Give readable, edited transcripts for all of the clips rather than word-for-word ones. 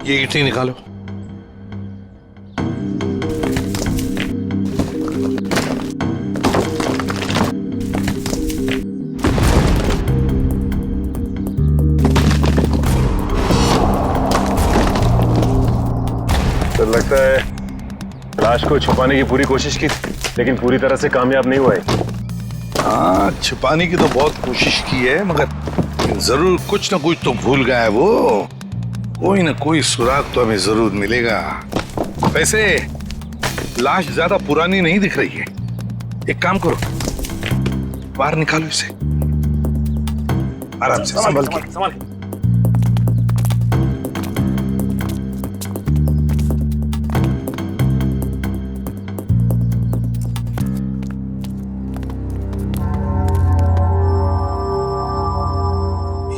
ये ईंटें निकालो। तो लगता है लाश को छुपाने की पूरी कोशिश की, लेकिन पूरी तरह से कामयाब नहीं हुआ है। हाँ, छुपाने की तो बहुत कोशिश की है, मगर जरूर कुछ ना कुछ तो भूल गया है वो। कोई ना कोई सुराग तो हमें जरूर मिलेगा। वैसे लाश ज्यादा पुरानी नहीं दिख रही है। एक काम करो, बाहर निकालो इसे आराम से, संभल के।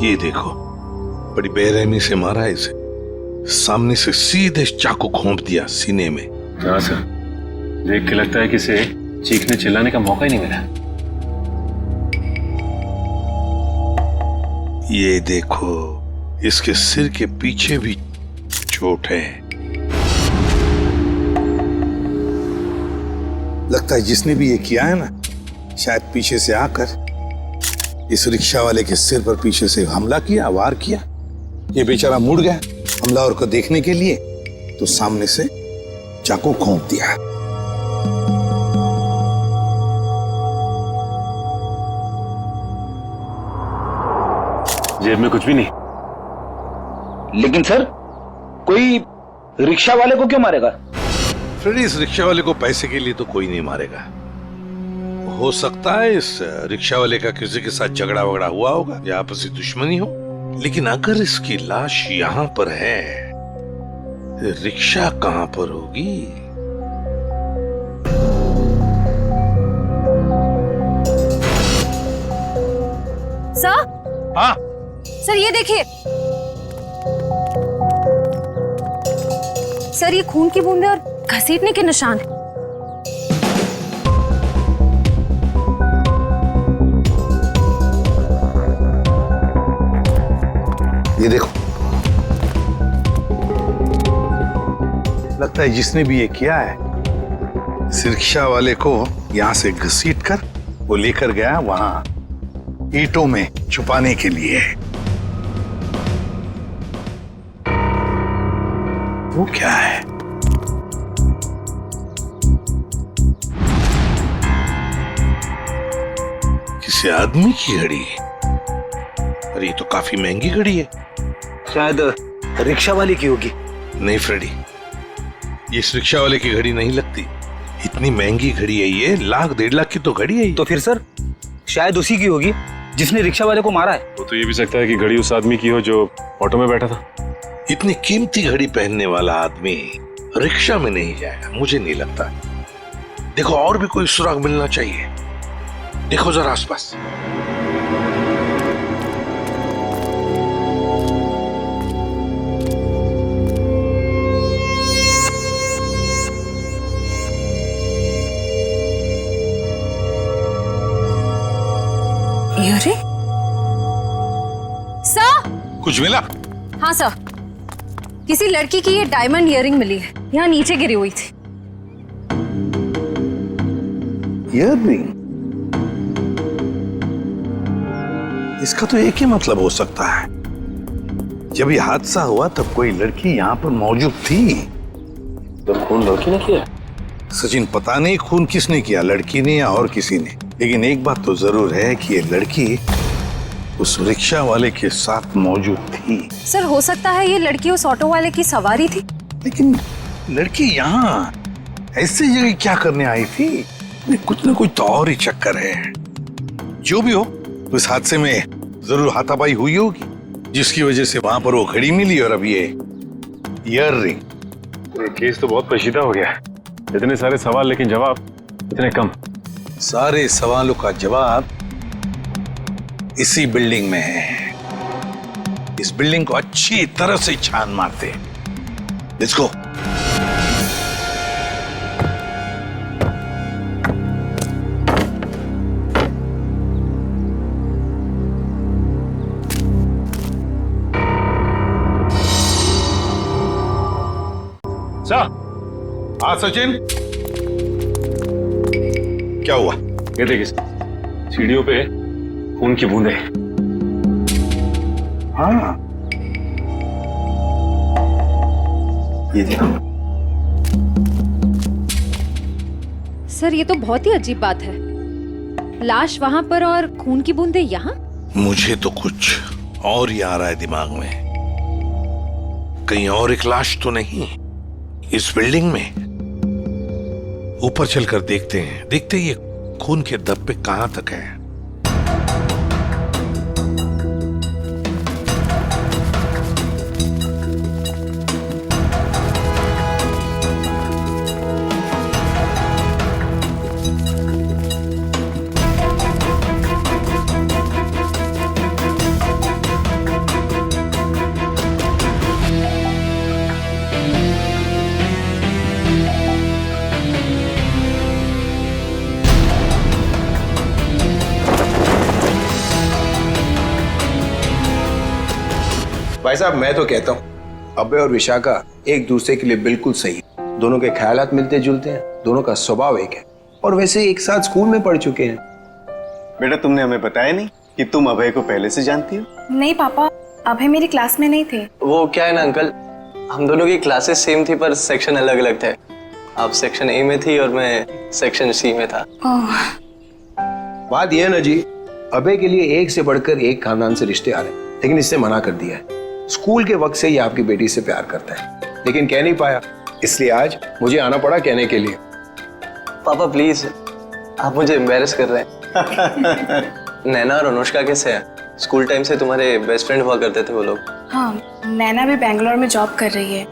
ये देखो, बड़ी बेरहमी से मारा है इसे। सामने से सीधे चाकू घोंप दिया सीने में। हाँ सर, देख के लगता है कि इसे चीखने चिल्लाने का मौका ही नहीं मिला। ये देखो, इसके सिर के पीछे भी चोट है। लगता है जिसने भी ये किया है ना, शायद पीछे से आकर इस रिक्शा वाले के सिर पर पीछे से हमला किया, वार किया। ये बेचारा मुड़ गया हमलावर को देखने के लिए, तो सामने से चाकू घोंप दिया। जेब में कुछ भी नहीं। लेकिन सर, कोई रिक्शा वाले को क्यों मारेगा? फ्रेडी, इस रिक्शा वाले को पैसे के लिए तो कोई नहीं मारेगा। हो सकता है इस रिक्शा वाले का किसी के साथ झगड़ा वगड़ा हुआ होगा या आपसी दुश्मनी हो, लेकिन अगर इसकी लाश यहाँ पर है, रिक्शा कहाँ पर होगी? सर? हाँ सर, ये देखिए सर, ये खून की बूंदें और घसीटने के निशान हैं। ये देखो, लगता है जिसने भी ये किया है, इस रिक्शा वाले को यहां से घसीट कर वो लेकर गया वहां ईंटों में छुपाने के लिए। वो क्या है? किसी आदमी की घड़ी? अरे ये तो काफी महंगी घड़ी है। शायद रिक्शा वाले की होगी। नहीं फ्रेडी, ये इस रिक्शा वाले की घड़ी नहीं लगती। इतनी महंगी घड़ी है ये, 1,00,000-1.5 लाख की तो घड़ी है। तो फिर सर, शायद उसी की होगी जिसने रिक्शा वाले को मारा है। वो तो ये भी सकता है कि घड़ी उस आदमी की हो जो ऑटो में बैठा था। इतनी कीमती घड़ी पहनने वाला आदमी रिक्शा में नहीं जाएगा, मुझे नहीं लगता। देखो, और भी कोई सुराग मिलना चाहिए। देखो जरा आसपास। अरे सर, कुछ मिला? हाँ सर, किसी लड़की की ये डायमंड इयररिंग मिली है, यहाँ नीचे गिरी हुई थी। इयररिंग? इसका तो एक ही मतलब हो सकता है, जब ये हादसा हुआ तब कोई लड़की यहाँ पर मौजूद थी। तो खून लड़की ने किया? सचिन, पता नहीं खून किसने किया, लड़की ने या और किसी ने, लेकिन एक बात तो जरूर है कि ये लड़की उस रिक्शा वाले के साथ मौजूद थी। सर, हो सकता है ये लड़की उस ऑटो वाले की सवारी थी। लेकिन लड़की यहाँ ऐसी जगह क्या करने आई थी? कुछ ना कुछ तो और ही चक्कर है। जो भी हो, उस हादसे में जरूर हाथापाई हुई होगी, जिसकी वजह से वहां पर वो घड़ी मिली और अब ये इयररिंग। ये केस तो बहुत पेचीदा हो गया। इतने सारे सवाल लेकिन जवाब इतने कम। सारे सवालों का जवाब इसी बिल्डिंग में है। इस बिल्डिंग को अच्छी तरह से छान मारते। Let's go. जा। हाँ सचिन, क्या हुआ? ये देखिए सीढ़ियों पे खून की बूंदें। हाँ, ये देखो। सर ये तो बहुत ही अजीब बात है, लाश वहां पर और खून की बूंदें यहाँ। मुझे तो कुछ और ही आ रहा है दिमाग में। कहीं और एक लाश तो नहीं इस बिल्डिंग में? ऊपर चलकर देखते हैं, देखते ही ये खून के धब्बे कहां तक है। भाई साहब, मैं तो कहता हूँ अभय और विशाखा एक दूसरे के लिए बिल्कुल सही है। दोनों के ख्यालात मिलते जुलते हैं, दोनों का स्वभाव एक है, और वैसे एक साथ स्कूल में पढ़ चुके हैं। बेटा, तुमने हमें बताया नहीं कि तुम अभय को पहले से जानती हो? नहीं पापा, अभय मेरी क्लास में नहीं थे। वो क्या है ना अंकल, हम दोनों की क्लासेस सेम थी पर सेक्शन अलग अलग थे। आप सेक्शन ए में थी और मैं सेक्शन सी में था। बात यह है ना जी, अभय के लिए एक से बढ़कर एक खानदान से रिश्ते आ रहे हैं, लेकिन इसने मना कर दिया है। स्कूल के वक्त से ही आपकी बेटी से प्यार करता है, लेकिन कह नहीं पाया, इसलिए आज मुझे आना पड़ा कहने के लिए। पापा प्लीज, आप मुझे एम्बैरेस कर रहे हैं। नैना और अनुष्का कैसे हैं? स्कूल टाइम से तुम्हारे बेस्ट फ्रेंड हुआ करते थे वो लोग। हाँ, नैना भी बेंगलोर में जॉब कर रही है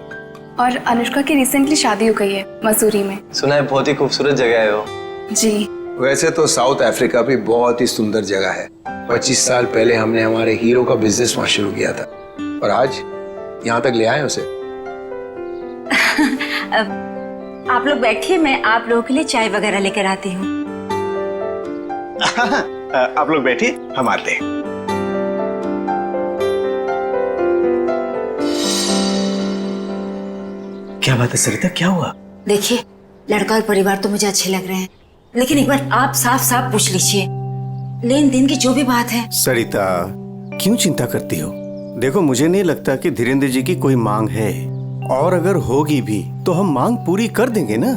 और अनुष्का की रिसेंटली शादी हो गई है मसूरी में। सुना है बहुत ही खूबसूरत जगह है वो। जी। वैसे तो साउथ अफ्रीका भी बहुत ही सुंदर जगह है। 25 साल पहले हमने हमारे हीरो का बिजनेस वहां शुरू किया था और आज यहाँ तक ले आए उसे। आप लोग बैठिए, मैं आप लोगों के लिए चाय वगैरह लेकर आती हूँ। आप लोग बैठिए, हम आते हैं। क्या बात है सरिता, क्या हुआ? देखिए, लड़का और परिवार तो मुझे अच्छे लग रहे हैं, लेकिन एक बार आप साफ साफ पूछ लीजिए, लेन देन की जो भी बात है। सरिता, क्यों चिंता करती हो? देखो, मुझे नहीं लगता कि धीरेन्द्र जी की कोई मांग है, और अगर होगी भी तो हम मांग पूरी कर देंगे ना।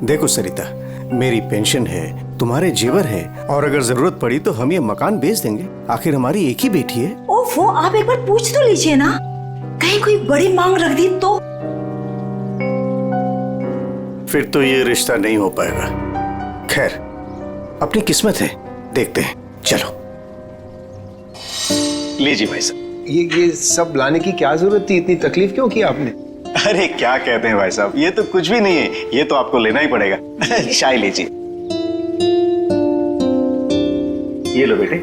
देखो सरिता, मेरी पेंशन है, तुम्हारे जेवर है, और अगर जरूरत पड़ी तो हम ये मकान बेच देंगे। आखिर हमारी एक ही बेटी है। ओफो, आप एक बार पूछ तो लीजिए ना, कहीं कोई बड़ी मांग रख दी तो। फिर तो ये रिश्ता नहीं हो पाएगा। खैर, अपनी किस्मत है, देखते हैं। चलो लीजिए भाई साहब। ये सब लाने की क्या जरूरत थी? इतनी तकलीफ क्यों की आपने? अरे क्या कहते हैं भाई साहब, ये तो कुछ भी नहीं है, ये तो आपको लेना ही पड़ेगा। चाय लीजिए। ये लो बेटे।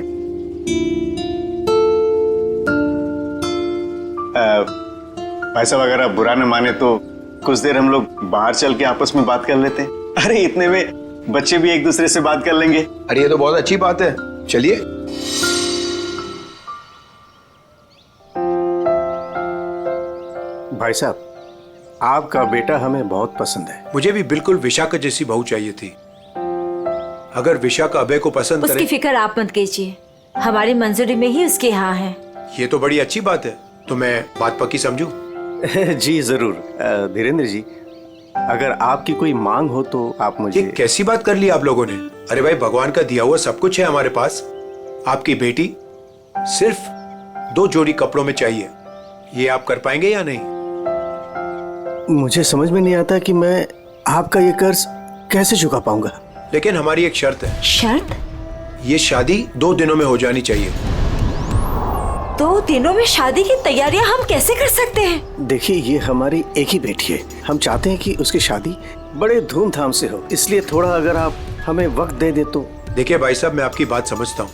भाई साहब, अगर आप बुरा न माने तो कुछ देर हम लोग बाहर चल के आपस में बात कर लेते हैं। अरे इतने में बच्चे भी एक दूसरे से बात कर लेंगे। अरे ये तो बहुत अच्छी बात है, चलिए। भाई साहब, आपका बेटा हमें बहुत पसंद है। मुझे भी बिल्कुल विशाखा जैसी बहू चाहिए थी। अगर विशाखा अभय को पसंद करे। उसकी फिक्र आप मत कीजिए, हमारी मंजूरी में ही उसके यहाँ है। ये तो बड़ी अच्छी बात है, तो मैं बात पक्की समझूं? जी जरूर। धीरेन्द्र जी, अगर आपकी कोई मांग हो तो आप मुझे। ये कैसी बात कर ली आप लोगों ने? अरे भाई, भगवान का दिया हुआ सब कुछ है हमारे पास। आपकी बेटी सिर्फ 2 जोड़ी कपड़ों में चाहिए, ये आप कर पाएंगे या नहीं? मुझे समझ में नहीं आता कि मैं आपका ये कर्ज कैसे चुका पाऊंगा। लेकिन हमारी एक शर्त है। शर्त? ये शादी 2 दिनों में हो जानी चाहिए। 2 दिनों में शादी की तैयारियां हम कैसे कर सकते हैं? देखिए, ये हमारी एक ही बेटी है, हम चाहते हैं कि उसकी शादी बड़े धूमधाम से हो, इसलिए थोड़ा अगर आप हमें वक्त दे दे तो। देखिए भाई साहब, मैं आपकी बात समझता हूँ,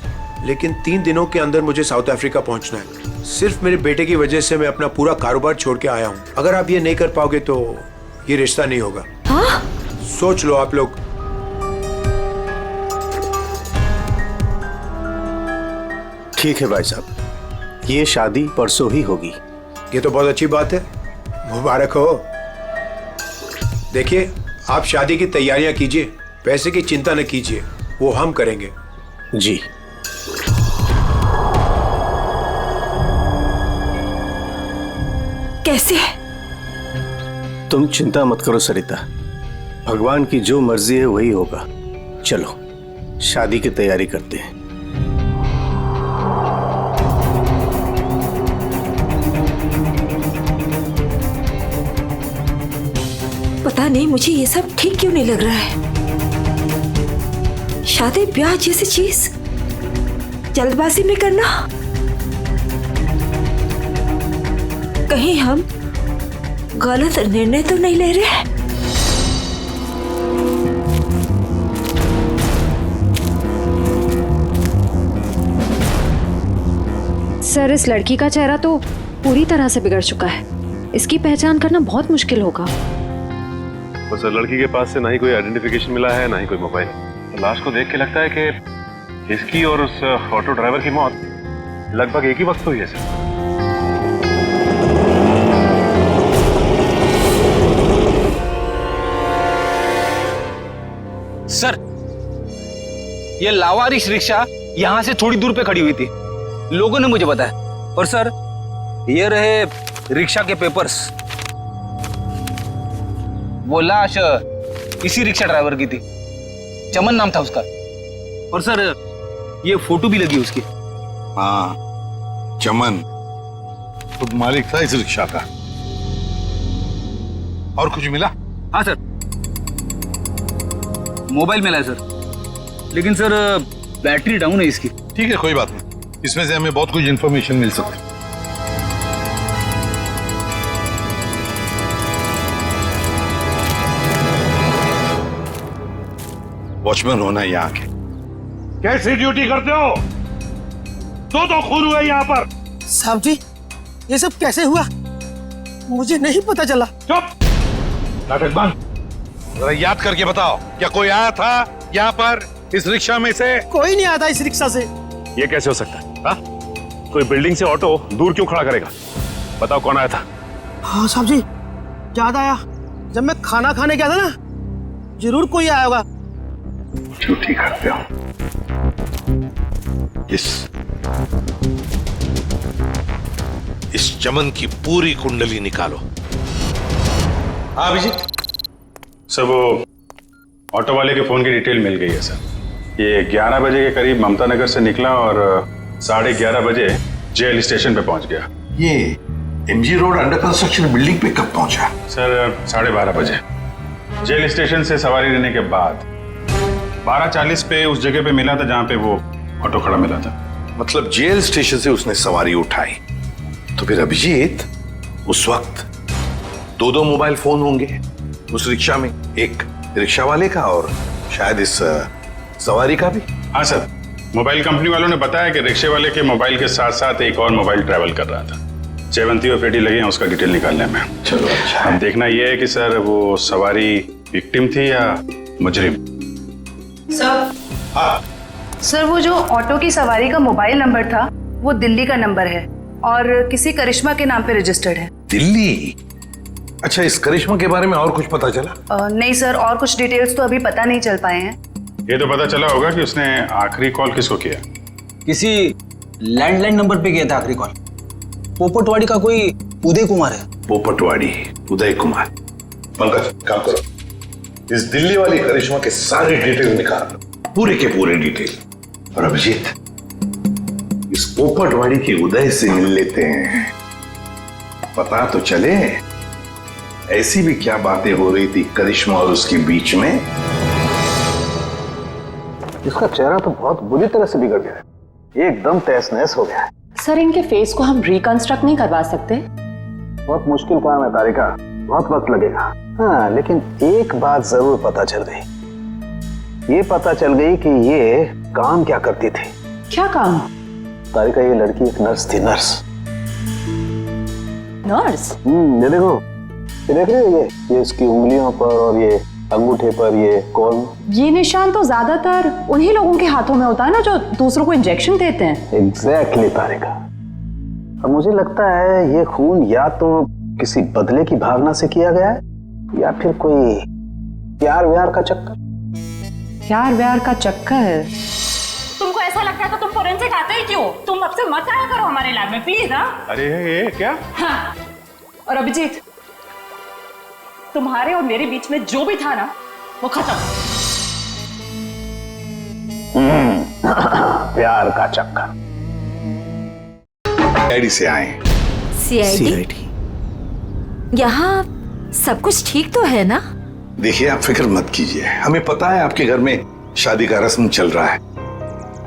लेकिन 3 दिनों के अंदर मुझे साउथ अफ्रीका पहुंचना है। सिर्फ मेरे बेटे की वजह से मैं अपना पूरा कारोबार छोड़ के आया हूँ। अगर आप ये नहीं कर पाओगे तो ये रिश्ता नहीं होगा। हाँ? सोच लो आप लोग। ठीक है भाई साहब, ये शादी परसों ही होगी। ये तो बहुत अच्छी बात है, मुबारक हो। देखिए, आप शादी की तैयारियां कीजिए, पैसे की चिंता न कीजिए, वो हम करेंगे। जी। कैसे? तुम चिंता मत करो सरिता, भगवान की जो मर्जी है वही होगा। चलो शादी की तैयारी करते हैं। पता नहीं मुझे ये सब ठीक क्यों नहीं लग रहा है। शादी ब्याह जैसी चीज जल्दबाजी में करना, कहीं हम गलत निर्णय तो नहीं ले रहे? सर, इस लड़की का चेहरा तो पूरी तरह से बिगड़ चुका है। इसकी पहचान करना बहुत मुश्किल होगा। तो सर, लड़की के पास से ना ही कोई आइडेंटिफिकेशन मिला है, ना ही कोई मोबाइल। तो लाश को देख के लगता है कि इसकी और उस ऑटो ड्राइवर की मौत लगभग एक ही वक्त हुई है सर। सर, ये लावारिश रिक्शा यहाँ से थोड़ी दूर पे खड़ी हुई थी, लोगों ने मुझे बताया। और सर, ये रहे रिक्शा के पेपर्स। वो लाश इसी रिक्शा ड्राइवर की थी, चमन नाम था उसका। और सर, ये फोटो भी लगी उसकी। हाँ, चमन खुद मालिक था इस रिक्शा का। और कुछ मिला? हाँ सर, मोबाइल मिला है सर, लेकिन सर बैटरी डाउन है इसकी। ठीक है, कोई बात नहीं, इसमें से हमें बहुत कुछ इंफॉर्मेशन मिल सकती है। वॉचमैन होना यहाँ के। कैसी ड्यूटी करते हो? दो खून हुए यहाँ पर। साहब जी, ये सब कैसे हुआ? मुझे नहीं पता चला। चुप, नाटक बंद। जरा याद करके बताओ, क्या कोई आया था यहाँ पर इस रिक्शा में से? कोई नहीं आता इस रिक्शा से। ये कैसे हो सकता है? हा? कोई बिल्डिंग से ऑटो दूर क्यों खड़ा करेगा? बताओ कौन आया था? हाँ साहब जी, याद आया, जब मैं खाना खाने गया था ना, जरूर कोई आया होगा। झूठी करते हो। इस चमन की पूरी कुंडली निकालो। अभिजीत सर, वो ऑटो वाले के फोन की डिटेल मिल गई है सर। ये 11 बजे के करीब ममता नगर से निकला और 11:30 बजे जेल स्टेशन पे पहुंच गया। ये MG road under construction building पे कब पहुंचा? सर 12:30 बजे। जेल स्टेशन से सवारी लेने के बाद 12:40 पे उस जगह पे मिला था जहां पे वो ऑटो खड़ा मिला था। मतलब जेल स्टेशन से उसने सवारी उठाई। तो फिर अभिजीत, उस वक्त दो मोबाइल फोन होंगे उस रिक्शा में, एक रिक्शा वाले का और शायद इस सवारी का भी। हाँ सर, मोबाइल कंपनी वालों ने बताया कि रिक्शे वाले के मोबाइल के साथ साथ एक और मोबाइल ट्रैवल कर रहा था। जयवंती और पेटी लगे हैं उसका डिटेल निकालने में। चलो अच्छा। अब देखना यह है कि सर वो सवारी विक्टिम थी या मुजरिम। सर, हाँ सर, वो जो ऑटो की सवारी का मोबाइल नंबर था वो दिल्ली का नंबर है और किसी करिश्मा के नाम पे रजिस्टर्ड है। दिल्ली? अच्छा, इस करिश्मा के बारे में और कुछ पता चला? नहीं सर, और कुछ डिटेल्स तो अभी पता नहीं चल पाए हैं। ये तो पता चला होगा कि उसने आखिरी कॉल किसको किया। किसी लैंडलाइन नंबर पे किया था आखिरी कॉल। पोपटवाड़ी का कोई उदय कुमार है। पोपटवाड़ी, उदय कुमार। पंकज, काम करो, इस दिल्ली वाली करिश्मा के सारे डिटेल निकाल लो, पूरे के पूरे डिटेल। और अभिजीत, इस पोपटवाड़ी के उदय से मिल लेते हैं, पता तो चले ऐसी भी क्या बातें हो रही थी करिश्मा और उसके बीच में। इसका चेहरा तो बहुत बुरी तरह से बिगड़ गया है, एकदम तहस नहस हो गया है। सर, इनके फेस को हम रिकंस्ट्रक्ट नहीं करवा सकते? बहुत मुश्किल काम है तारिका, बहुत वक्त लगेगा। हाँ, लेकिन एक बात जरूर पता चल गई। ये पता चल गई कि ये काम क्या करती थी। क्या काम? तारिका, ये लड़की एक नर्स थी। नर्स? नर्स? ये देखो, ये देख रहे हो, ये इसकी उंगलियों पर और ये अंगूठे पर ये कॉल। ये निशान तो ज्यादातर उन्हीं लोगों के हाथों में होता है ना जो दूसरों को इंजेक्शन देते हैं। एग्जैक्टली तारिका। अब मुझे लगता है ये खून या तो किसी बदले की भावना से किया गया है या फिर कोई प्यार व्यार का चक्कर? प्यार व्यार का चक्कर? तुमको ऐसा लगता है तो तुम फोरेंसिक आते ही क्यों? तुम अब से मत आया करो हमारे लैब में प्लीज। हाँ अरे ये क्या? हाँ। और अभिजीत, तुम्हारे और मेरे बीच में जो भी था ना वो खत्म। प्यार का चक्कर। सीआईडी से आए। सीआईडी? यहाँ सब कुछ ठीक तो है ना? देखिए आप फिक्र मत कीजिए, हमें पता है आपके घर में शादी का रस्म चल रहा है,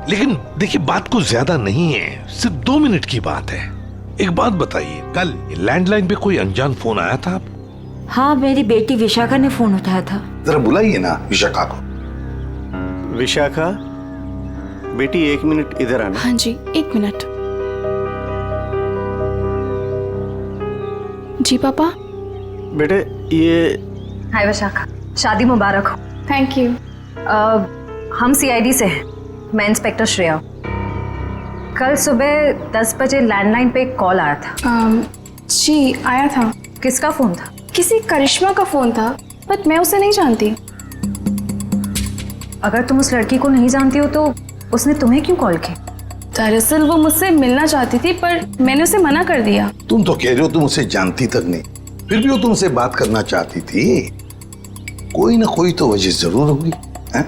लेकिन देखिए बात कुछ ज्यादा नहीं है, सिर्फ 2 मिनट की बात है। एक बात बताइए, कल लैंडलाइन पे कोई अनजान फोन आया था आप? हाँ, मेरी बेटी विशाखा ने फोन उठाया था। जरा बुलाइए ना विशाखा को। विशाखा बेटी 1 मिनट इधर आना। हाँ जी 1 मिनट। जी पापा। बेटे ये हाय विशाखा, शादी मुबारक हो। Thank you. हम सीआईडी से हैं, मैं इंस्पेक्टर श्रेया। कल सुबह 10 बजे लैंडलाइन पे एक कॉल आया था। जी आया था। किसका फोन था? किसी करिश्मा का फोन था, बट मैं उसे नहीं जानती। अगर तुम उस लड़की को नहीं जानती हो तो उसने तुम्हें क्यों कॉल की? दरअसल वो मुझसे मिलना चाहती थी, पर मैंने उसे मना कर दिया। तुम तो कह रहे हो तुम उसे जानती तक नहीं, फिर भी वो तुमसे बात करना चाहती थी। कोई ना कोई तो वजह जरूर होगी, हैं?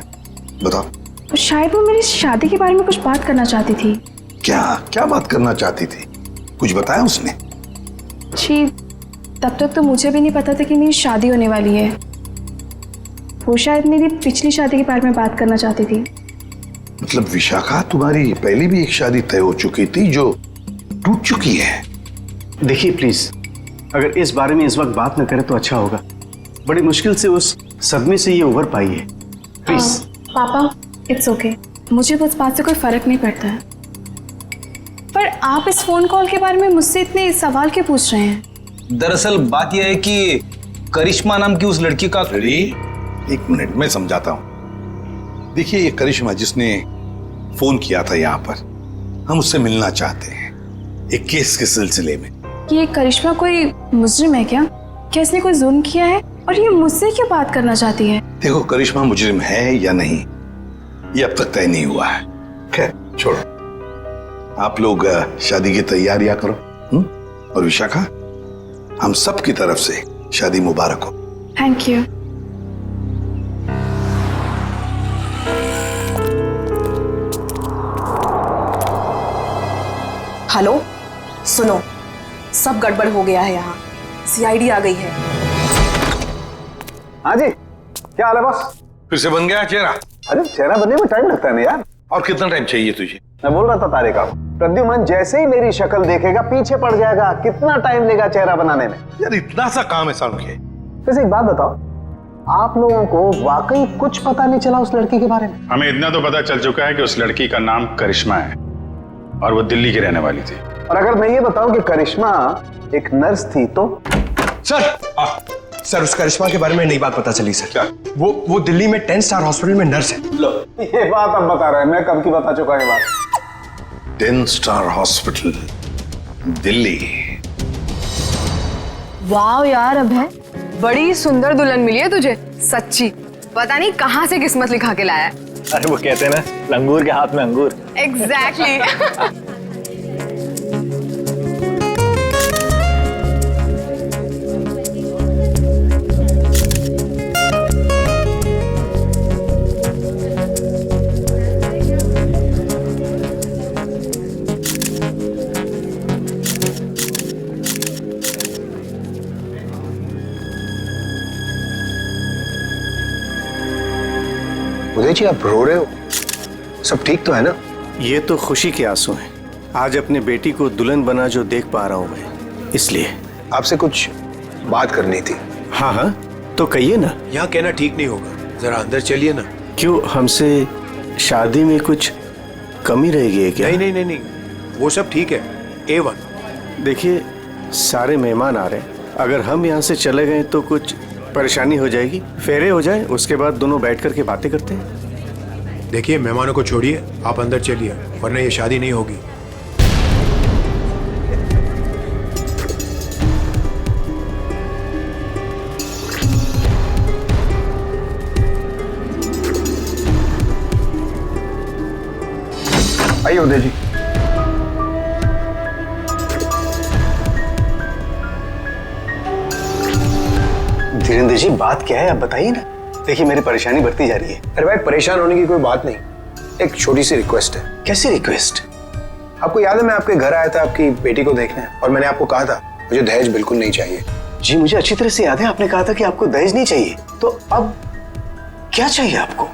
बताओ। शायद वो मेरी शादी के बारे में कुछ बात करना चाहती थी। क्या क्या बात करना चाहती थी? कुछ बताया उसने? जी तब तक तो मुझे भी नहीं पता था कि मेरी शादी होने वाली है। वो शायद मेरी पिछली शादी के बारे में बात करना चाहती थी। मतलब विशाखा, तुम्हारी पहले भी एक शादी तय हो चुकी थी जो टूट चुकी है। देखिए प्लीज, अगर इस बारे में इस वक्त बात न करें तो अच्छा होगा। बड़ी मुश्किल से उस सदमे से ये उभर पाई है। प्लीज। पापा इट्स ओके, मुझे उस बात से कोई फर्क नहीं पड़ता है। पर आप इस फोन कॉल के बारे में मुझसे इतने सवाल क्यों पूछ रहे हैं? दरअसल बात यह है कि करिश्मा नाम की उस लड़की का। एक मिनट में समझाता हूँ। देखिए ये करिश्मा जिसने फोन किया था यहाँ पर, हम उससे मिलना चाहते हैं एक केस के सिलसिले में। ये करिश्मा कोई मुजरिम है क्या? क्या इसने कोई जुल्म किया है और ये मुझसे क्यों बात करना चाहती है? देखो करिश्मा मुजरिम है या नहीं ये अब तक तय नहीं हुआ है। खैर छोड़ो, आप लोग शादी की तैयारियां करो। और विशाखा, हम सब की तरफ से शादी मुबारक हो। Thank you. हेलो, सुनो, सब गड़बड़ हो गया है यहाँ। सीआईडी आ गई है। हाँ जी, क्या हाल है बॉस? फिर से बन गया चेहरा? अरे चेहरा बनने में टाइम लगता है ना यार। और कितना टाइम चाहिए तुझे? मैं बोल रहा था तारिका, प्रद्युमन जैसे ही मेरी शक्ल देखेगा पीछे पड़ जाएगा। कितना टाइम लेगा चेहरा बनाने में? यार इतना सा काम है साउंड के। वैसे एक बात बताओ, आप लोगों को वाकई कुछ पता नहीं चला उस लड़की के बारे में? हमें इतना तो पता चल चुका है कि उस लड़की का नाम करिश्मा है और वो दिल्ली की रहने वाली थी। और अगर मैं ये बताऊं कि करिश्मा एक नर्स थी तो? सर उस करिश्मा के बारे में नई बात पता चली सर। क्या? वो दिल्ली में 10 स्टार हॉस्पिटल में नर्स है। लो, ये बात अब बता रहे हैं, मैं कब की बता चुका ये बात। 10 स्टार हॉस्पिटल दिल्ली। वाह यार अभय, बड़ी सुंदर दुल्हन मिली है तुझे, सच्ची। पता नहीं कहाँ से किस्मत लिखा के लाया है। अरे वो कहते हैं ना, लंगूर के हाथ में अंगूर। एग्जैक्टली। उदय जी आप रो रहे हो, सब ठीक तो है ना? ये तो खुशी के आंसू हैं। आज अपने बेटी को दुल्हन बना जो देख पा रहा हूं मैं, इसलिए। आपसे कुछ बात करनी थी। हाँ हाँ तो कहिए ना। यहाँ कहना ठीक नहीं होगा, जरा अंदर चलिए ना। क्यों, हमसे शादी में कुछ कमी रहेगी है क्या? नहीं, वो सब ठीक है, A1। देखिए सारे मेहमान आ रहे हैं, अगर हम यहाँ से चले गए तो कुछ परेशानी हो जाएगी। फेरे हो जाए, उसके बाद दोनों बैठ करके बातें करते हैं। देखिए मेहमानों को छोड़िए, आप अंदर चलिए, वरना ये शादी नहीं होगी। आइए उदय जी। धीरेन्द्र जी, बात क्या है आप बताइए ना। देखिए मेरी परेशानी बढ़ती जा रही है। अरे भाई, परेशान होने की कोई बात नहीं, एक छोटी सी रिक्वेस्ट है। कैसी रिक्वेस्ट? आपको याद है मैं आपके घर आया था आपकी बेटी को देखने, और मैंने आपको कहा था मुझे दहेज बिल्कुल नहीं चाहिए। जी मुझे अच्छी तरह से याद है, आपने कहा था कि आपको दहेज नहीं चाहिए। तो अब क्या चाहिए आपको?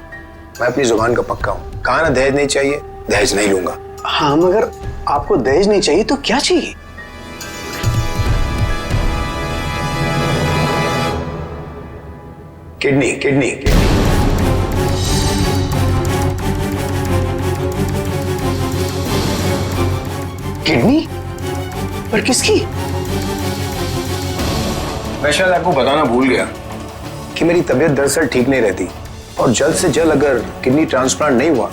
मैं अपनी जुबान का पक्का हूँ, कहा ना दहेज नहीं चाहिए, दहेज नहीं लूंगा। हाँ मगर आपको दहेज नहीं चाहिए तो क्या चाहिए? Kidney, kidney, kidney. किडनी? पर किसकी? मैं शायद आपको बताना भूल गया कि मेरी तबीयत दरअसल ठीक नहीं रहती, और जल्द से जल्द अगर किडनी ट्रांसप्लांट नहीं हुआ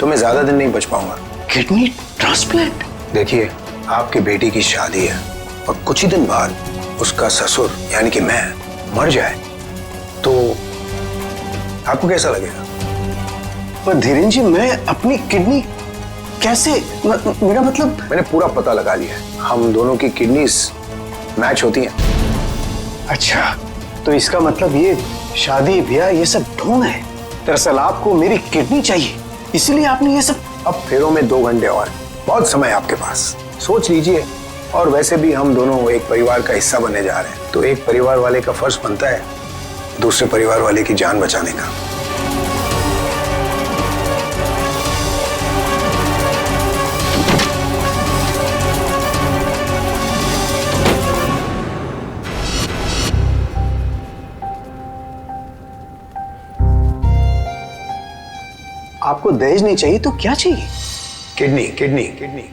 तो मैं ज्यादा दिन नहीं बच पाऊंगा। Kidney transplant? देखिए, आपकी बेटी की शादी है और कुछ ही दिन बाद उसका ससुर यानी कि मैं मर जाए तो आपको कैसा लगेगा? पर धीरेन्द्र जी, मैं अपनी किडनी कैसे, मेरा मतलब। मैंने पूरा पता लगा लिया है, हम दोनों की किडनीज मैच होती हैं। अच्छा, तो इसका मतलब ये शादी ब्याह ये सब ढोंग है। दरअसल आपको मेरी किडनी चाहिए, इसलिए आपने ये सब। अब फेरों में 2 घंटे और, बहुत समय आपके पास, सोच लीजिए। और वैसे भी हम दोनों एक परिवार का हिस्सा बनने जा रहे हैं, तो एक परिवार वाले का फर्ज बनता है दूसरे परिवार वाले की जान बचाने का। आपको दहेज नहीं चाहिए तो क्या चाहिए? Kidney, kidney, kidney.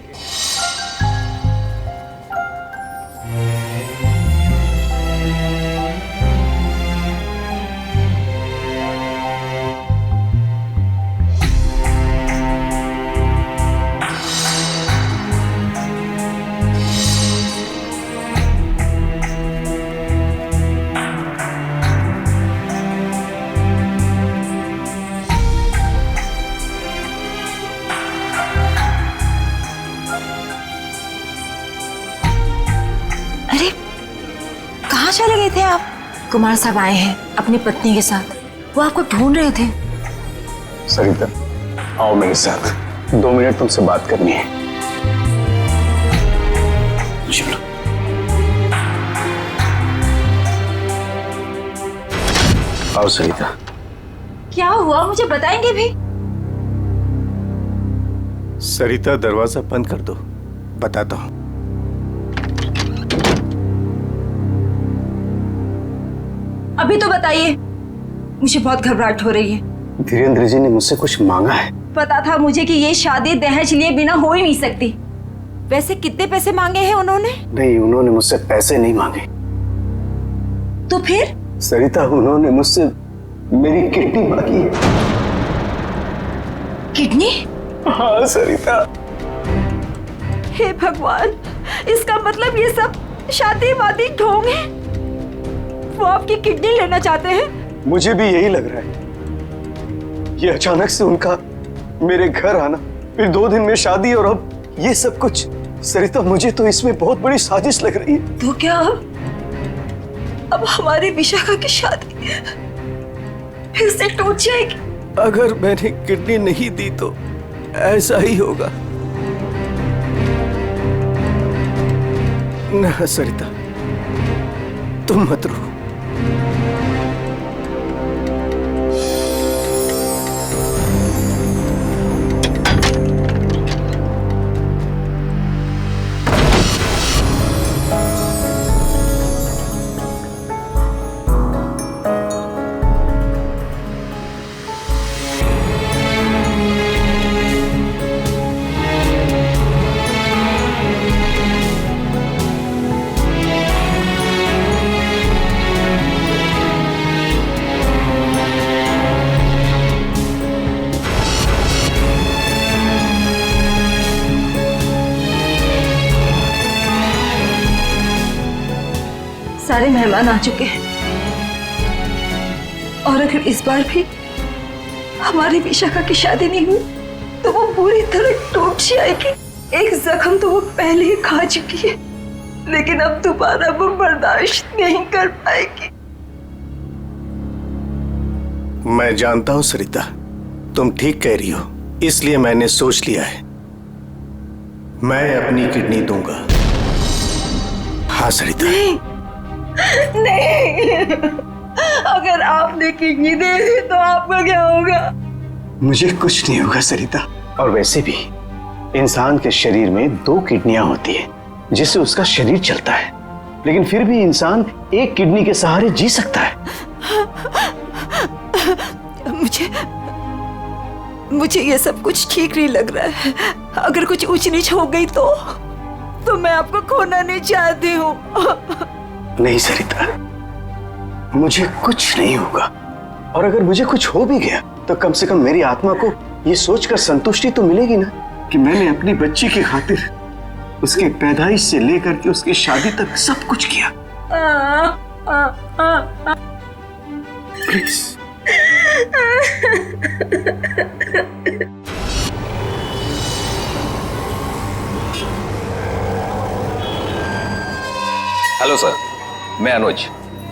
कहाँ चले गए थे आप? कुमार साहब आए हैं अपनी पत्नी के साथ, वो आपको ढूंढ रहे थे। सरिता, आओ मेरे साथ, 2 मिनट तुमसे बात करनी है। चलो। आओ सरिता। क्या हुआ, मुझे बताएंगे भी? सरिता, दरवाजा बंद कर दो, बताता हूं। अभी तो बताइए, मुझे बहुत घबराहट हो रही है। धीरेन्द्र जी ने मुझसे कुछ मांगा है। पता था मुझे कि ये शादी दहेज लिए बिना हो ही नहीं सकती। वैसे कितने पैसे मांगे हैं उन्होंने? नहीं, उन्होंने मुझसे पैसे नहीं मांगे। तो फिर? सरिता, उन्होंने मुझसे मेरी किडनी मांगी है। किडनी? हाँ सरिता। हे भगवान, इसका मतलब ये सब शादी वादी ढोंग है। वो आपकी किडनी लेना चाहते हैं? मुझे भी यही लग रहा है। ये अचानक से उनका मेरे घर आना, फिर 2 दिन में शादी, और अब ये सब कुछ। सरिता, मुझे तो इसमें बहुत बड़ी साजिश लग रही है। तो क्या अब हमारी विशाखा की शादी फिर से टूट जाएगी? अगर मैंने किडनी नहीं दी तो ऐसा ही होगा। ना सरिता, तुम मत रो। सारे मेहमान आ चुके हैं, और अगर इस बार भी हमारी विशाखा की शादी नहीं हुई तो वो पूरी तरह टूट जाएगी। एक जख्म तो वो पहले ही खा चुकी है, लेकिन अब दोबारा वो बर्दाश्त नहीं कर पाएगी। मैं जानता हूं सरिता, तुम ठीक कह रही हो, इसलिए मैंने सोच लिया है, मैं अपनी किडनी दूंगा। हाँ सरिता। नहीं, अगर आपने किडनी दे दी तो आपका क्या होगा? मुझे कुछ नहीं होगा सरिता। और वैसे भी इंसान के शरीर में 2 किडनियां होती है जिससे उसका शरीर चलता है, लेकिन फिर भी इंसान एक किडनी के सहारे जी सकता है। मुझे ये सब कुछ ठीक नहीं लग रहा है। अगर कुछ ऊंच नीच हो गई तो मैं आपको खोना नहीं चाहती हूँ। नहीं सरिता, मुझे कुछ नहीं होगा, और अगर मुझे कुछ हो भी गया तो कम से कम मेरी आत्मा को ये सोचकर संतुष्टि तो मिलेगी ना कि मैंने अपनी बच्ची की खातिर उसके पैदाइश से लेकर के उसकी शादी तक सब कुछ किया। प्लीज। हेलो सर, मैं अनुज,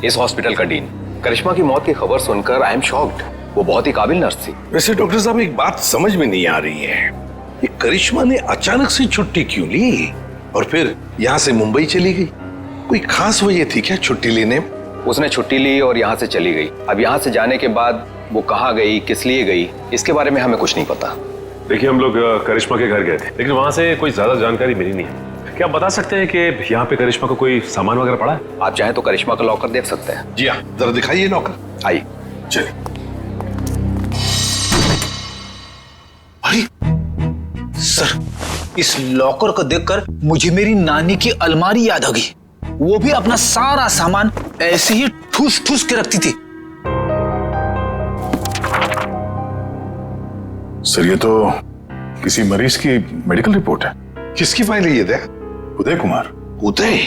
इस हॉस्पिटल का डीन। करिश्मा की मौत की खबर सुनकर आई एम शॉक्ड। वो बहुत ही काबिल नर्स थी। वैसे डॉक्टर साहब, एक बात समझ में नहीं आ रही है, ये करिश्मा ने अचानक से छुट्टी क्यों ली और फिर यहाँ से मुंबई चली गई? कोई खास वजह थी क्या छुट्टी लेने में? उसने छुट्टी ली और यहाँ से चली गई। अब यहाँ से जाने के बाद वो कहाँ गई, किस लिए गई, इसके बारे में हमें कुछ नहीं पता। देखिए, हम लोग करिश्मा के घर गए थे, लेकिन वहाँ से कोई ज्यादा जानकारी मिली नहीं है। क्या आप बता सकते हैं कि यहाँ पे करिश्मा को कोई सामान वगैरह पड़ा है? आप चाहें तो करिश्मा का लॉकर देख सकते हैं। जी हाँ, जरा दिखाइए लॉकर। आइए। चलिए। अरे सर, इस लॉकर को देखकर मुझे मेरी नानी की अलमारी याद आ गई। वो भी अपना सारा सामान ऐसे ही ठूस ठूस के रखती थी। सर, ये तो किसी मरीज की मेडिकल रिपोर्ट है। किसकी फाइल है ये? दे उदय कुमार। उदय?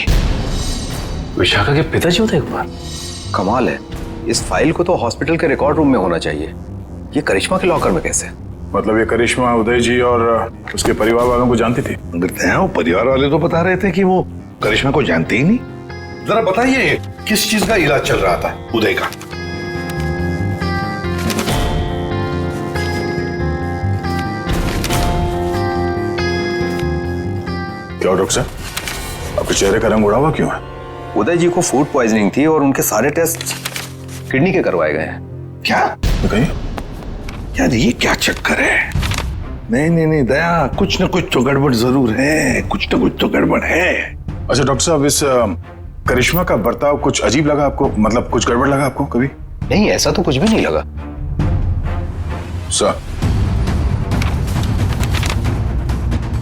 विशाखा के पिताजी उदय कुमार? कमाल है, इस फाइल को तो हॉस्पिटल के रिकॉर्ड रूम में होना चाहिए। ये करिश्मा के लॉकर में कैसे? मतलब ये करिश्मा उदय जी और उसके परिवार वालों को जानती थी? वो परिवार वाले तो बता रहे थे कि वो करिश्मा को जानते ही नहीं। जरा बताइए, किस चीज का इलाज चल रहा था उदय का? क्या डॉक्टर साहब, आपके चेहरे का रंग उड़ा हुआ क्यों है? उदय जी को फूड पॉइजनिंग थी और उनके सारे टेस्ट किडनी के करवाए गए हैं। क्या? यार ये क्या चक्कर है? नहीं दया, कुछ ना कुछ तो गड़बड़ जरूर है, कुछ ना कुछ तो गड़बड़ है। अच्छा डॉक्टर साहब, इस करिश्मा का बर्ताव कुछ अजीब लगा आपको? मतलब कुछ गड़बड़ लगा आपको कभी? नहीं, ऐसा तो कुछ भी नहीं लगा। सर,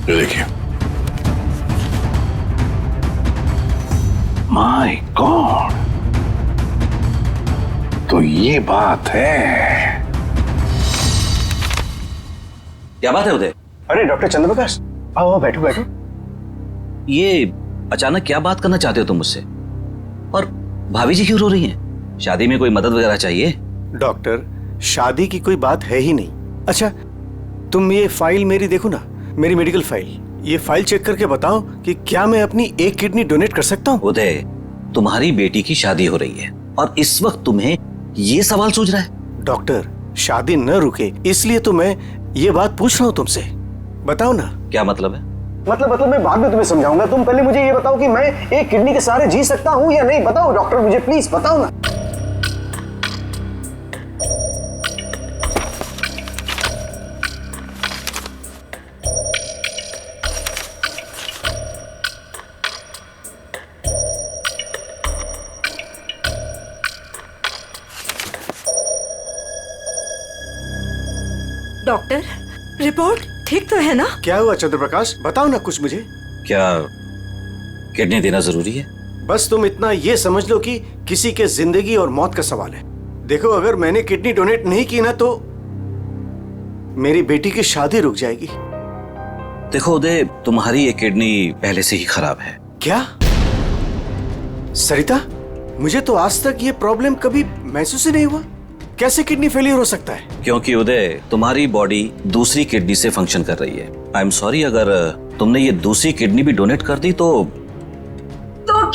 ये देखिए। माय गॉड, तो ये बात है। क्या बात है उदय? अरे डॉक्टर चंद्रप्रकाश, आओ आओ, बैठो बैठो। ये अचानक क्या बात करना चाहते हो तुम मुझसे? और भाभी जी क्यों रो रही हैं? शादी में कोई मदद वगैरह चाहिए? डॉक्टर, शादी की कोई बात है ही नहीं। अच्छा, तुम ये फाइल मेरी देखो ना, मेरी मेडिकल फाइल। ये फाइल चेक करके बताओ कि क्या मैं अपनी एक किडनी डोनेट कर सकता हूँ? उदय, तुम्हारी बेटी की शादी हो रही है और इस वक्त तुम्हें ये सवाल सूझ रहा है? डॉक्टर, शादी न रुके इसलिए तो मैं ये बात पूछ रहा हूँ तुमसे। बताओ ना। क्या मतलब है? मतलब मैं बाद में तुम्हें समझाऊंगा। तुम पहले मुझे ये बताओ कि मैं एक किडनी के सहारे जी सकता हूँ या नहीं। बताओ डॉक्टर, मुझे प्लीज बताओ ना। डॉक्टर, रिपोर्ट ठीक तो है ना? क्या हुआ चंद्रप्रकाश, बताओ ना कुछ मुझे। क्या किडनी देना जरूरी है? बस तुम इतना ये समझ लो कि किसी के जिंदगी और मौत का सवाल है। देखो, अगर मैंने किडनी डोनेट नहीं की ना तो मेरी बेटी की शादी रुक जाएगी। देखो उदय, तुम्हारी ये किडनी पहले से ही खराब है। क्या? सरिता, मुझे तो आज तक ये प्रॉब्लम कभी महसूस ही नहीं हुआ। कैसे किडनी फेलियर हो सकता है? क्योंकि उदय, तुम्हारी बॉडी दूसरी किडनी से फंक्शन कर रही है। आई एम सॉरी, अगर तुमने ये दूसरी किडनी भी डोनेट कर दी तो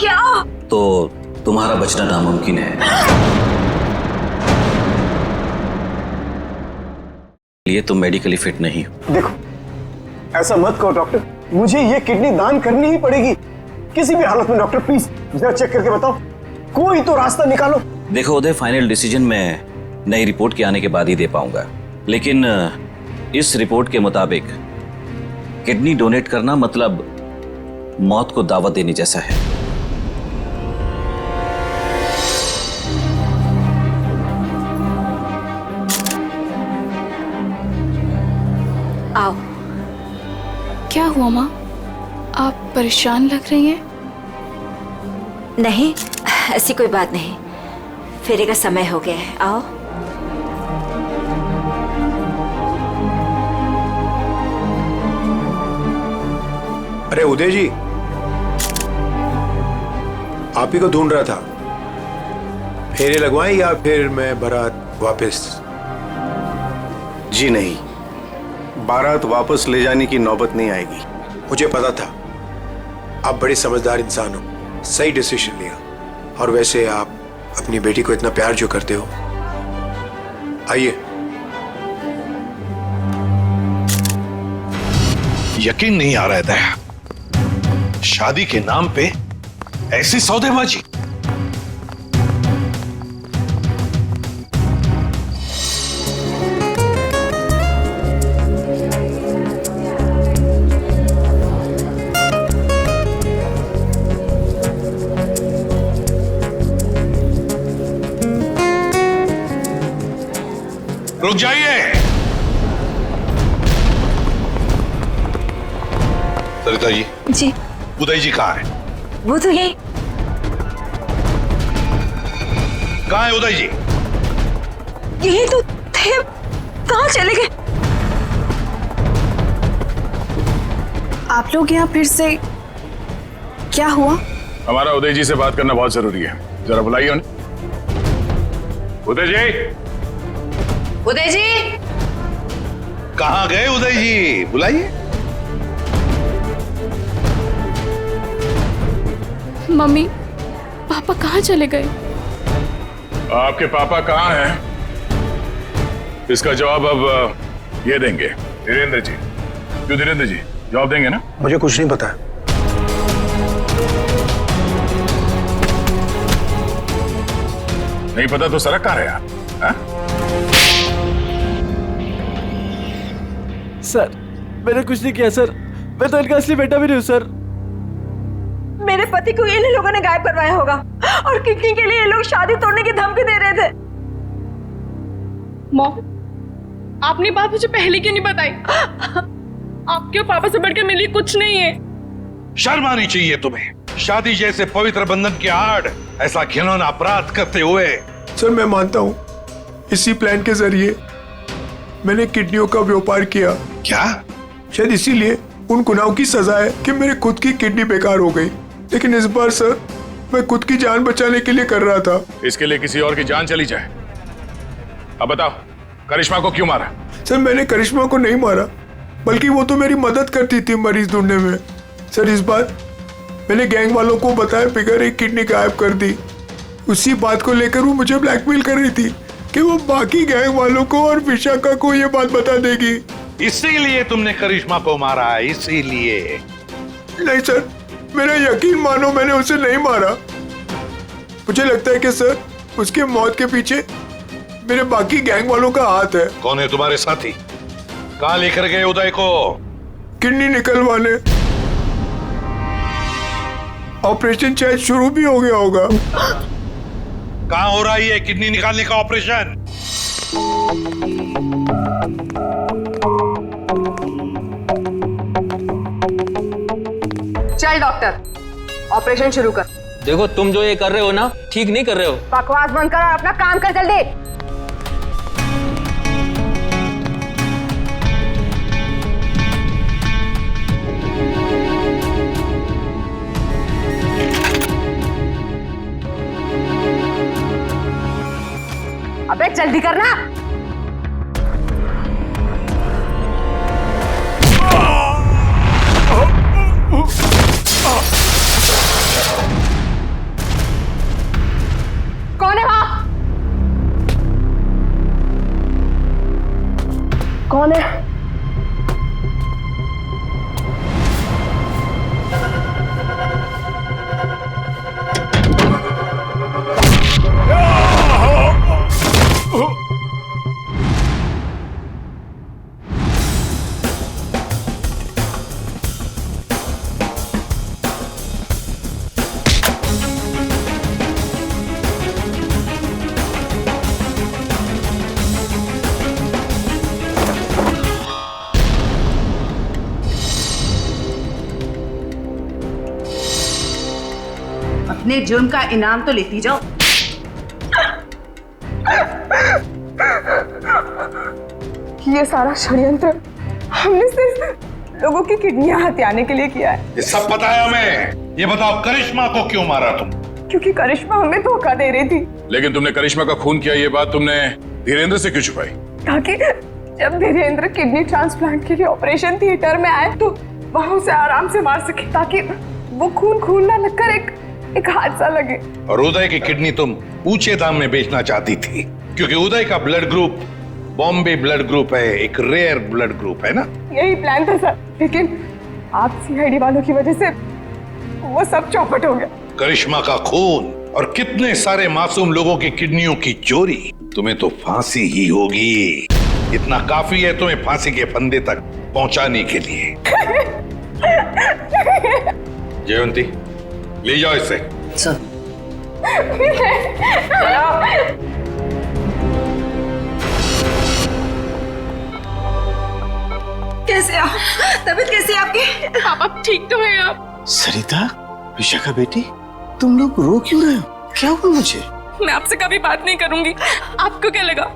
क्या? तो तुम्हारा बचना नामुमकिन है। ये तुम मेडिकली फिट नहीं हो। देखो, ऐसा मत कहो डॉक्टर, मुझे ये किडनी दान करनी ही पड़ेगी किसी भी हालत में। डॉक्टर प्लीज जरा चेक करके बताओ, कोई तो रास्ता निकालो। देखो उदय, फाइनल डिसीजन मैं नई रिपोर्ट के आने के बाद ही दे पाऊंगा, लेकिन इस रिपोर्ट के मुताबिक किडनी डोनेट करना मतलब मौत को दावत देने जैसा है। आओ। क्या हुआ माँ? आप परेशान लग रही हैं। नहीं, ऐसी कोई बात नहीं। फेरे का समय हो गया है, आओ। अरे उदय जी, आप ही को ढूंढ रहा था। फेरे लगवाएं या फिर मैं बारात वापस? जी नहीं, बारात वापस ले जाने की नौबत नहीं आएगी। मुझे पता था, आप बड़े समझदार इंसान हो, सही डिसीजन लिया। और वैसे आप अपनी बेटी को इतना प्यार जो करते हो, आइए। यकीन नहीं आ रहा है दया, शादी के नाम पे ऐसी सौदेबाजी। रुक जाइए। सरिता जी। जी। उदय जी कहाँ है? वो तो यही। कहाँ है उदय जी? यही तो थे, कहाँ चले गए? आप लोग यहाँ फिर से, क्या हुआ? हमारा उदय जी से बात करना बहुत जरूरी है, जरा बुलाइए उन्हें। उदय जी। उदय जी। कहाँ गए उदय जी? बुलाइए। मम्मी, पापा कहाँ चले गए? आपके पापा कहाँ हैं? इसका जवाब अब ये देंगे धीरेन्द्र जी। क्यों धीरेन्द्र जी, जवाब देंगे ना? मुझे कुछ नहीं पता। नहीं पता तो सड़क कहाँ है आप? सर, मैंने कुछ नहीं किया सर, मैं तो इनका असली बेटा भी नहीं हूँ सर। मेरे पति को इन लोगों ने गायब करवाया होगा और किडनी के लिए ये लोग शादी तोड़ने की धमकी दे रहे थे। मॉम, आपने बात मुझे पहले क्यों नहीं बताई? आपके और पापा से बढ़कर मेरे लिए कुछ नहीं है। शर्म आनी चाहिए तुम्हें, शादी जैसे पवित्र बंधन की आड़ ऐसा घिनौना अपराध करते हुए। सर मैं मानता हूँ, इसी प्लान के जरिए मैंने किडनियों का व्यापार किया। क्या? शायद इसीलिए उन गुनाहों की सजा है कि मेरे खुद की किडनी बेकार हो गई। लेकिन इस बार सर, मैं खुद की जान बचाने के लिए कर रहा था। इसके लिए किसी और की जान चली जाए? अब बताओ, करिश्मा को क्यों मारा? सर मैंने करिश्मा को नहीं मारा, बल्कि वो तो मेरी मदद करती थी मरीज ढूंढने में। सर इस बार मैंने गैंग वालों को बताया बिगैर एक किडनी गायब कर दी। उसी बात को लेकर वो मुझे ब्लैकमेल कर रही थी कि वो बाकी गैंग वालों को और विशाखा को ये बात बता देगी। इसीलिए तुमने करिश्मा को मारा है? इसीलिए? नहीं सर, मेरा यकीन मानो, मैंने उसे नहीं मारा। मुझे लगता है कि सर, उसके मौत के पीछे मेरे बाकी गैंग वालों का हाथ है। कौन है तुम्हारे साथी? कहाँ लेकर गए उदय को? किडनी निकलवाने। ऑपरेशन शायद शुरू भी हो गया होगा। कहाँ हो रहा है ये किडनी निकालने का ऑपरेशन? चल डॉक्टर, ऑपरेशन शुरू कर। देखो, तुम जो ये कर रहे हो ना, ठीक नहीं कर रहे हो। बकवास बंद कर और अपना काम कर जल्दी। अबे चल जल्दी करना। कौन है वहां? कौन है? अपने जुर्म का इनाम तो लेती जाओ। ये सारा षड्यंत्र हमने सिर्फ लोगों की किडनियां हथियाने के लिए किया है। ये सब पता है हमें। ये बताओ करिश्मा को क्यों मारा तुम? क्योंकि करिश्मा हमें धोखा दे रही थी। लेकिन तुमने करिश्मा का खून किया, ये बात तुमने धीरेन्द्र से क्यों छुपाई? ताकि जब धीरेन्द्र किडनी ट्रांसप्लांट के लिए ऑपरेशन थिएटर में आए तो वहां उसे आराम से मार सके, ताकि वो खून ना लगकर एक हादसा लगे। और उदय की किडनी तुम ऊंचे दाम में बेचना चाहती थी, क्योंकि उदय का blood group Bombay blood group है, एक रेयर ब्लड ग्रुप है ना? यही प्लान था सर, लेकिन आप सीआईडी वालों की वजह से वो सब चौपट हो गया। करिश्मा का खून और कितने सारे मासूम लोगों की किडनियों की चोरी, तुम्हें तो फांसी ही होगी। इतना काफी है तुम्हें फांसी के फंदे तक पहुंचाने के लिए। जयवंती, ले जाओ इसे। सर। कैसे आप? तबीयत कैसी है आपकी? पापा ठीक तो है आप? सरिता, विशाखा बेटी, तुम लोग रो क्यों रहे हो? क्या हुआ मुझे? मैं आपसे कभी बात नहीं करूंगी। आपको क्या लगा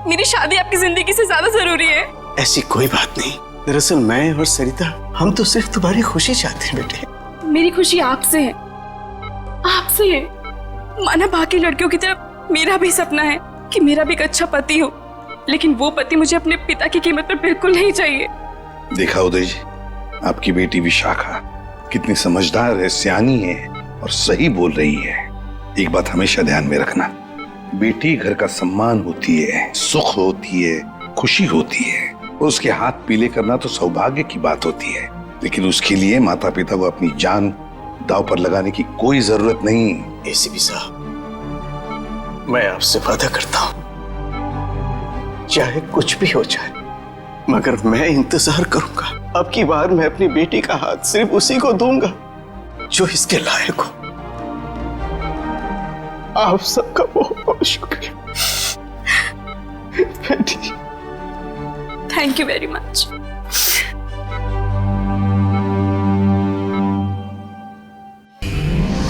मेरी शादी आपकी जिंदगी से ज्यादा जरूरी है? ऐसी कोई बात नहीं। दरअसल मैं और सरिता, हम तो सिर्फ तुम्हारी खुशी चाहते हैं बेटे। मेरी खुशी आपसे है, आपसे है। माना बाकी लड़कियों की तरह मेरा भी सपना है कि मेरा भी एक अच्छा पति हो, लेकिन वो पति मुझे अपने पिता की कीमत पर बिल्कुल नहीं चाहिए। देखा उदय जी, आपकी बेटी विशाखा कितनी समझदार है, सियानी है और सही बोल रही है। एक बात हमेशा ध्यान में रखना, बेटी घर का सम्मान होती है, सुख होती है, खुशी होती है। उसके हाथ पीले करना तो सौभाग्य की बात होती है, लेकिन उसके लिए माता पिता को अपनी जान दांव पर लगाने की कोई जरूरत नहीं। एसीपी साहब, मैं आपसे वादा करता हूं, चाहे कुछ भी हो जाए, मगर मैं इंतजार करूंगा। अब की बार मैं अपनी बेटी का हाथ सिर्फ उसी को दूंगा जो इसके लायक हो। आप सबका बहुत बहुत शुक्रिया बेटी। Thank you very much.